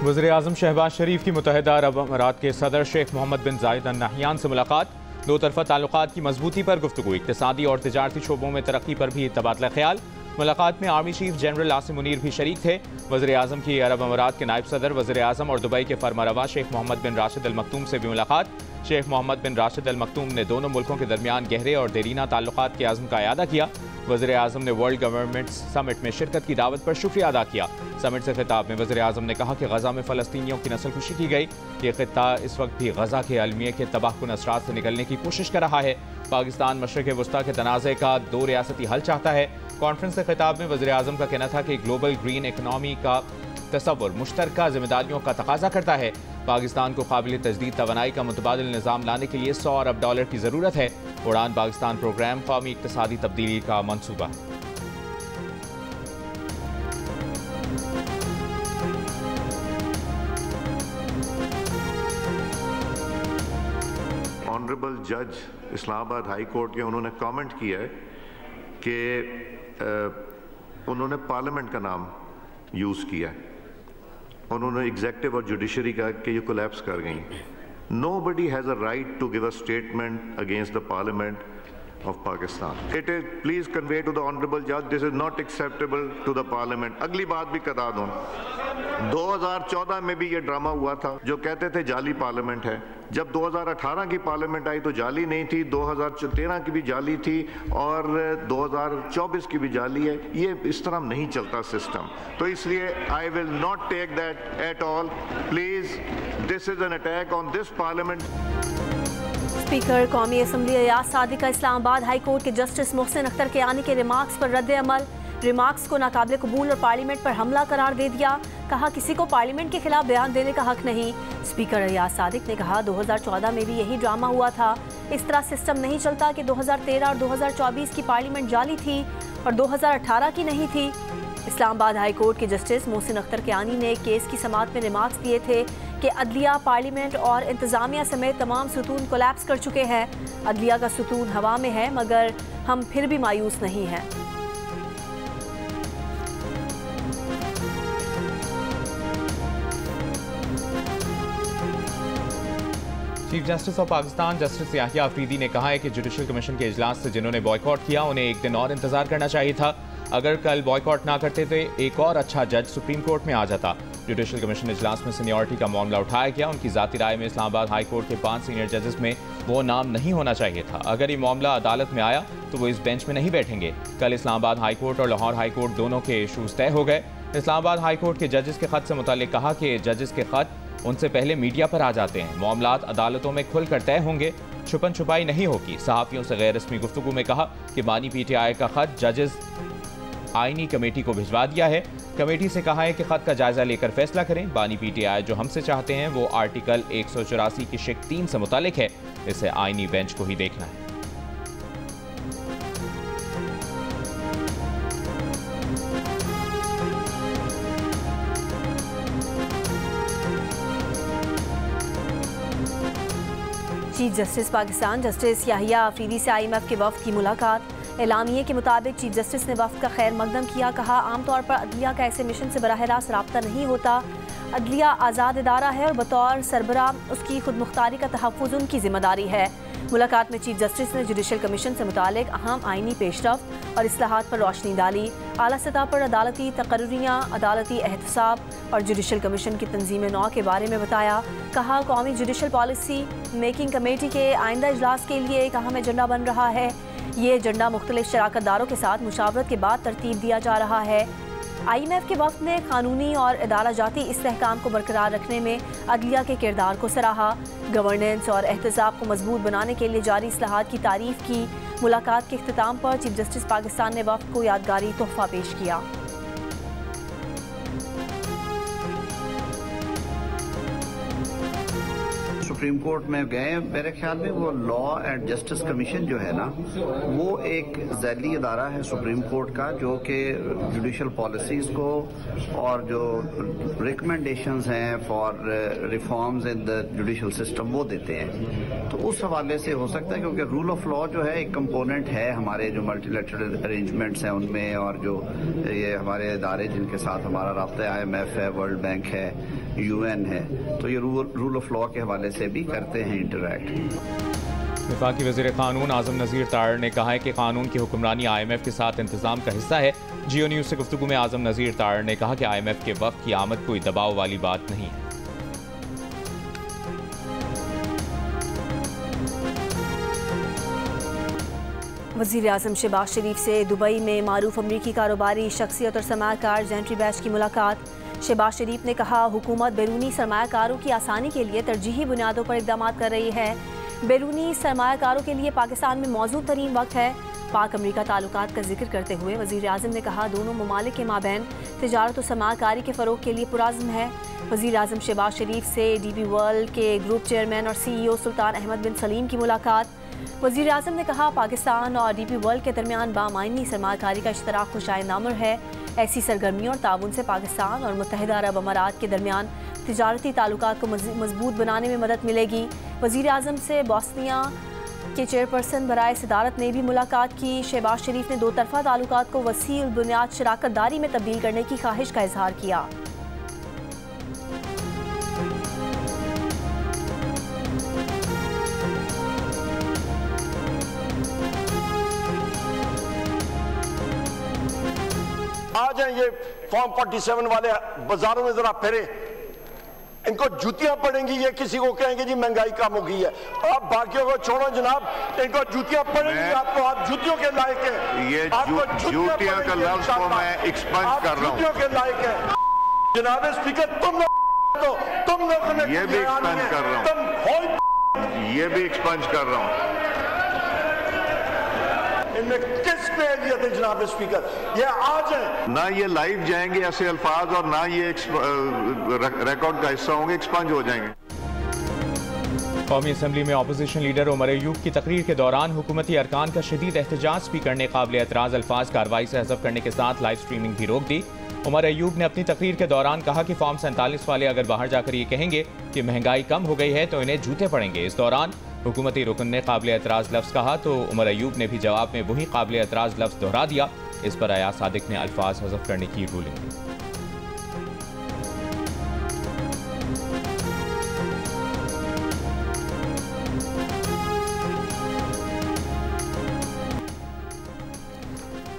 वज़ीर-ए-आज़म शहबाज शरीफ की मुत्तहिदा अरब अमारात के सदर शेख मोहम्मद बिन जायद अल नहयान से मुलाकात। दो तरफ़ा ताल्लुकात की मजबूती पर गुफ्तगू, इक़्तिसादी और तिजारती शोबों में तरक्की पर भी तबादला ख्याल। मुलाकात में army chief general Asim Munir भी शरीक थे। वज़ीर-ए-आज़म की अरब अमारात के नायब सदर वज़ीर-ए-आज़म और दुबई के फरमारवा शेख मोहम्मद बिन राशिद अल मखतूम से भी मुलाकात। शेख मोहम्मद बिन राशिद अल मखतूम ने दोनों मुल्कों के दरमियान गहरे और देरीना ताल्लुकात के आज़म का इयादा किया। वज़ीर-ए-आज़म ने वर्ल्ड गवर्नमेंट्स समिट में शिरकत की दावत पर शुक्रिया अदा किया। समिट से खिताब में वज़ीर-ए-आज़म ने कहा कि गज़ा में फ़लस्तीनियों की नस्लकुशी की गई। ये खित्ता इस वक्त भी गज़ा के अलमिए के तबाहकुन असरात से निकलने की कोशिश कर रहा है। पाकिस्तान मशरिक़ वस्ता के तनाज़े का 2 रियासती हल चाहता है। कॉन्फ्रेंस से खिताब में वज़ीर-ए-आज़म का कहना था कि ग्लोबल ग्रीन इकनॉमी का तसव्वुर मुश्तरका ज़िम्मेदारियों का तकाजा करता है। पाकिस्तान को काबिल तजदीद तवानाई का मुतबादिल निज़ाम लाने के लिए $100 अरब की ज़रूरत है। उड़ान पाकिस्तान प्रोग्राम कौमी इक़्तिसादी तब्दीली का मनसूबा है। ऑनरेबल जज इस्लामाबाद हाई कोर्ट के उन्होंने कमेंट किया है कि उन्होंने पार्लियामेंट का नाम यूज़ किया है। उन्होंने एग्जेक्टिव और जुडिशरी का कि ये कोलैप्स कर गई। Nobody has a right to give a statement against the Parliament of Pakistan. It is, please convey to the Honorable Judge, this is not acceptable to the Parliament. अगली बात भी बता दूँ, 2014 में भी ये ड्रामा हुआ था जो कहते थे जाली पार्लियामेंट है। जब 2018 की पार्लियामेंट आई तो जाली नहीं थी, 2013 की भी जाली थी और 2024 की भी जाली है। ये इस तरह नहीं चलता सिस्टम, तो इसलिए I will not take that at all. Please, this is an attack on this parliament. Speaker कौमी असम्बली अयाज सादिक का इस्लामाबाद हाई कोर्ट के जस्टिस मोहसिन अख्तर कियानी के रिमार्क्स पर रद्द अमल। रिमार्क्स को नाकाबिल कबूल और पार्लियामेंट पर हमला करार दे दिया। कहा किसी को पार्लियामेंट के खिलाफ बयान देने का हक नहीं। स्पीकर अयाज सादिक ने कहा 2014 में भी यही ड्रामा हुआ था। इस तरह सिस्टम नहीं चलता कि 2013 और 2024 की पार्लियामेंट जाली थी और 2018 की नहीं थी। इस्लामाबाद हाई कोर्ट के जस्टिस मोहसिन अख्तर कियानी ने केस की समाअत में रिमार्क्स दिए थे कि अदलिया, पार्लियामेंट और इंतज़ामिया समेत तमाम सुतून कोलैप्स कर चुके हैं। अदलिया का सुतून हवा में है मगर हम फिर भी मायूस नहीं हैं। Chief justice of Pakistan justice Yahya Afridi ने कहा है कि जुडिशल कमीशन के इजलास से जिन्होंने बॉयकॉट किया उन्हें एक दिन और इंतजार करना चाहिए था। अगर कल बॉयकॉट ना करते तो एक और अच्छा जज सुप्रीम कोर्ट में आ जाता। जुडिशल कमीशन इजलास में सीनियरिटी का मामला उठाया गया। उनकी ज़ाती राय में इस्लामाबाद हाई कोर्ट के 5 सीनियर जजेस में वो नाम नहीं होना चाहिए था। अगर ये मामला अदालत में आया तो वो इस बेंच में नहीं बैठेंगे। कल इस्लामाबाद हाई कोर्ट और लाहौर हाई कोर्ट दोनों के इशूज़ तय हो गए। इस्लामाबाद हाई कोर्ट के जजेस के खत से मुताल्लिक कहा कि जजेस के खत उनसे पहले मीडिया पर आ जाते हैं। मामलात अदालतों में खुलकर तय होंगे, छुपन छुपाई नहीं होगी। सहाफ़ियों से गैर रस्मी गुफ्तगू में कहा कि बानी PTI का खत जजेस आईनी कमेटी को भिजवा दिया है। कमेटी से कहा है कि खत का जायजा लेकर फैसला करें। बानी PTI जो हमसे चाहते हैं वो आर्टिकल 184 की शिक 3 से मुतालिक है। इसे आईनी बेंच को ही देखना है। Chief justice Pakistan justice Yahya Afridi से IMF के वफ्द की मुलाकात। एलामिये के मुताबिक चीफ जस्टिस ने वफ्द का खैर मकदम किया। कहा आमतौर पर अदलिया का ऐसे मिशन से बराह रास्त रब्ता नहीं होता। अदलिया आज़ाद इदारा है और बतौर सरबरा उसकी खुद मुख्तारी का तहफ़्फ़ुज़ उनकी जिम्मेदारी है। मुलाकात में चीफ जस्टिस ने जुडिशल कमीशन से मुतालिक अहम आइनी पेशरफ्त और इस्लाहात पर रोशनी डाली। आला सतह पर अदालती तकर्रियाँ, अदालती एहतसाब और जुडिशल कमीशन की तंजीम नौ के बारे में बताया। कहा कौमी जुडिशल पॉलिसी मेकिंग कमेटी के आइंदा इजलास के लिए एक अहम एजेंडा बन रहा है। ये एजेंडा मुख्तलिफ शराकतदारों के साथ मुशावरत के बाद तरतीब दिया जा रहा है। IMF के वफ्द ने कानूनी और इदारा जाती इस्तेहकाम को बरकरार रखने में अदलिया के किरदार को सराहा। गवर्नेंस और एहतसाब को मजबूत बनाने के लिए जारी इस्लाहात की तारीफ की। मुलाकात के इख्तिताम पर चीफ जस्टिस पाकिस्तान ने वफ्द को यादगारी तोहफा पेश किया। सुप्रीम कोर्ट में गए, मेरे ख्याल में वो लॉ एंड जस्टिस कमीशन जो है ना, वो एक ज़ैली इदारा है सुप्रीम कोर्ट का, जो कि जुडिशल पॉलिसीज को और जो रिकमेंडेशंस हैं for reforms in the judicial system वो देते हैं। तो उस हवाले से हो सकता है, क्योंकि रूल ऑफ लॉ जो है एक कंपोनेंट है हमारे जो मल्टीलैटरल अरेंजमेंट्स हैं उनमें, और जो ये हमारे इदारे जिनके साथ हमारा राब्ता IMF है, वर्ल्ड बैंक है, UN है, तो ये रूल ऑफ लॉ के हवाले से भी करते हैं इंटरैक्ट। वफाकी वज़ीर कानून आज़म नज़ीर तार ने कहा है कि कानून की हुक्मरानी IMF के साथ इंतजाम का हिस्सा है। जियो न्यूज़ से गुफ्तगू में आज़म नज़ीर तार ने कहा कि IMF के वक्त की आमद कोई दबाव वाली बात नहीं है। वज़ीर आज़म शहबाज शरीफ से दुबई में मारूफ अमरीकी कारोबारी शख्सियत और सरमायाकार जेंट्री बैच की मुलाकात। शहबाज शरीफ ने कहा, हुकूमत बैरूनी सरमायाकारों की आसानी के लिए तरजीही बुनियादों पर इक़दाम कर रही है। बैरूनी सरमायाकारों के लिए पाकिस्तान में मौजूद तरीन वक्त है। पाक अमरीका ताल्लुकात का जिक्र करते हुए वज़ीर आज़म ने कहा, दोनों ममालिक के माबैन तिजारत और सरमायाकारी के फ़रोग के लिए पुराज़्म है। वज़ीर आज़म शहबाज शरीफ से DP वर्ल्ड के ग्रुप चेयरमैन और CEO सुल्तान अहमद बिन सलीम की मुलाकात। वज़ीर आज़म ने कहा, पाकिस्तान और DP वर्ल्ड के दरमियान बामायनी सरमायाकारी का इश्तराक खुशाइनामर है। ऐसी सरगर्मियों और ताउन से पाकिस्तान और मुत्तहिदा अरब अमारात के दरमियान तिजारती ताल्लुकात को मजबूत बनाने में मदद मिलेगी। वज़ीर आज़म से बोस्निया के चेयरपर्सन बराए सदारत ने भी मुलाकात की। शहबाज शरीफ ने दो तरफ़ा ताल्लुकात को वसील बुनियाद शराकत दारी में तब्दील करने की ख्वाहिश का इजहार किया। आ जाए ये फॉर्म 47 वाले बाजारों में जरा फिरे, इनको जूतियां पड़ेंगी, ये किसी को कहेंगे जी महंगाई कम हो गई है। आप बाकियों को छोड़ो जनाब, इनको जूतियां पड़ेंगी आपको, आप जूतियों के लायक है। ये जूतियां का लफ्ज को मैं एक्सपंज कर रहा हूं। जूतियों के लायक है जनाब स्पीकर, तुम लोगों ने ये भी एक्सपंज कर रहा हूं, ये भी एक्सपंज कर रहा हूं। इनमें किस पे एलियत है जनाब स्पीकर? ये आज है ना, ये लाइव जाएंगे ऐसे अल्फाज, और ना ये रिकॉर्ड का हिस्सा होंगे, एक्सपंज हो जाएंगे। कौमी असम्बली में अपोजिशन लीडर उमर अयूब की तकरीर के दौरान हुकूमती अरकान का शदीद एहतजाज। स्पीकर ने काबिल एतराज़ अल्फाज कार्रवाई से हज़फ करने के साथ लाइव स्ट्रीमिंग भी रोक दी। उमर अयूब ने अपनी तकरीर के दौरान कहा कि फॉर्म 47 वाले अगर बाहर जाकर ये कहेंगे कि महंगाई कम हो गई है तो इन्हें जूते पड़ेंगे। इस दौरान हुकूमती रुकन ने काबिल एतराज़ लफ्ज़ कहा तो उमर अयूब ने भी जवाब में वही काबिल एतराज़ लफ्ज़ दोहरा दिया। इस पर अयाज सादिक ने अल्फाज हज़फ करने की रूलिंग दी।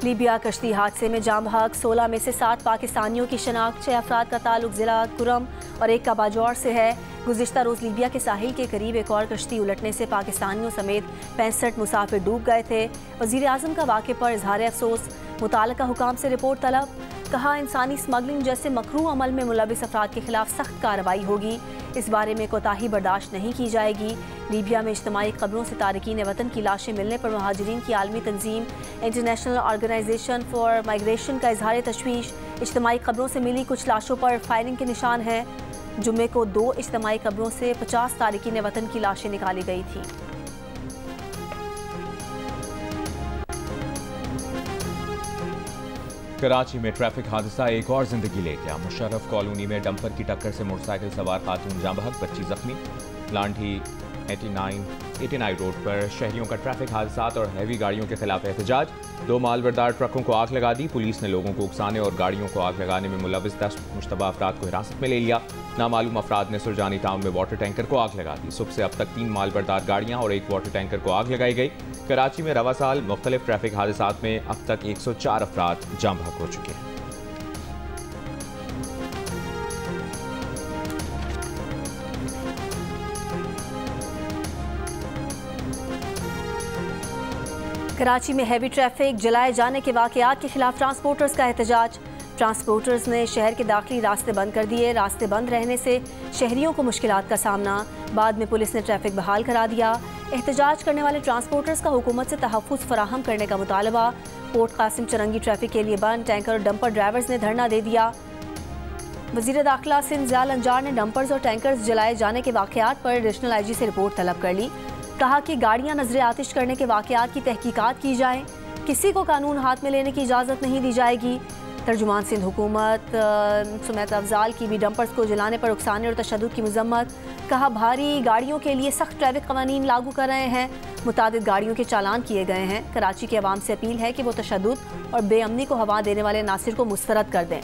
लीबिया कश्ती हादसे में जाम बहक 16 में से 7 पाकिस्तानियों की शनाख्त। 6 अफराद का ताल्लुक ज़िला कुरम और एक का बाजौर से है। गुज़िश्ता रोज़ लीबिया के साहिल के करीब एक और कश्ती उलटने से पाकिस्तानियों समेत 65 मुसाफिर डूब गए थे। वज़ीर आज़म का वाक़े पर इज़हार अफसोस। मुताल्लिका हुकाम से रिपोर्ट तलब। कहा, इंसानी स्मगलिंग जैसे मकरूह अमल में मुलविस अफराद के खिलाफ सख्त कार्रवाई होगी। इस बारे में कोताही बर्दाश्त नहीं की जाएगी। लीबिया में इज्तिमाई कब्रों से तारकीन वतन की लाशें मिलने पर महाजिरीन की आलमी तंजीम इंटरनेशनल ऑर्गेनाइजेशन फॉर माइग्रेशन का इजहार तशवीश। इज्तिमाई कब्रों से मिली कुछ लाशों पर फायरिंग के निशान हैं। जुम्मे को 2 इज्तिमाई कब्रों से 50 तारकीन वतन की लाशें निकाली गई थी। कराची में ट्रैफिक हादसा एक और जिंदगी ले गया। मुशर्रफ कॉलोनी में डंपर की टक्कर से मोटरसाइकिल सवार खातून जाँ बहक, 25 जख्मी। लांठी 89 रोड पर शहरियों का ट्रैफिक हादसात और हैवी गाड़ियों के खिलाफ एहतजाज। 2 मालबरदार ट्रकों को आग लगा दी। पुलिस ने लोगों को उकसाने और गाड़ियों को आग लगाने में मुलविस 10 मुश्तबा अफराद को हिरासत में ले लिया। नामालूम अफराद ने सुरजानी टाउन में वाटर टैंकर को आग लगा दी। सुबह से अब तक 3 मालबरदार गाड़ियाँ और 1 वाटर टैंकर को आग लगाई गई। कराची में रवा साल मुख्तलिफ ट्रैफिक हादसात में अब तक 104 अफराद जाँ बहक हो चुके हैं। कराची में हैवी ट्रैफिक, जलाए जाने के वाकयात के खिलाफ ट्रांसपोर्टर्स का एहतजाज। ट्रांसपोर्टर्स ने शहर के दाखिली रास्ते बंद कर दिए। रास्ते बंद रहने से शहरियों को मुश्किलात का सामना। बाद में पुलिस ने ट्रैफिक बहाल करा दिया। एहतजाज करने वाले ट्रांसपोर्टर्स का हुकूमत से तहफ़्फ़ुज़ फराहम करने का मुतालबा। पोर्ट कासिम चरंगी ट्रैफिक के लिए बंद। टैंकर और डंपर ड्राइवर्स ने धरना दे दिया। वज़ीर दाखिला सिंध ज़ियाल अंजार ने डंपर्स और टैंकर्स जलाए जाने के वाक़यात पर एडिशनल IG से रिपोर्ट तलब कर ली। कहा कि गाड़ियां नजर आतिश करने के वाक़यात की तहकीकात की जाए, किसी को कानून हाथ में लेने की इजाज़त नहीं दी जाएगी। तर्जुमान सिंध हुकूमत सुमैत अफजाल की भी डंपर्स को जलाने पर उकसाने और तशद्दुद की मजम्मत। कहा भारी गाड़ियों के लिए सख्त ट्रैफिक कवानीन लागू कर रहे हैं, मुतादिद गाड़ियों के चालान किए गए हैं। कराची के अवाम से अपील है कि वो तशद्दुद और बेअमनी को हवा देने वाले नासिर को मुस्तरद कर दें।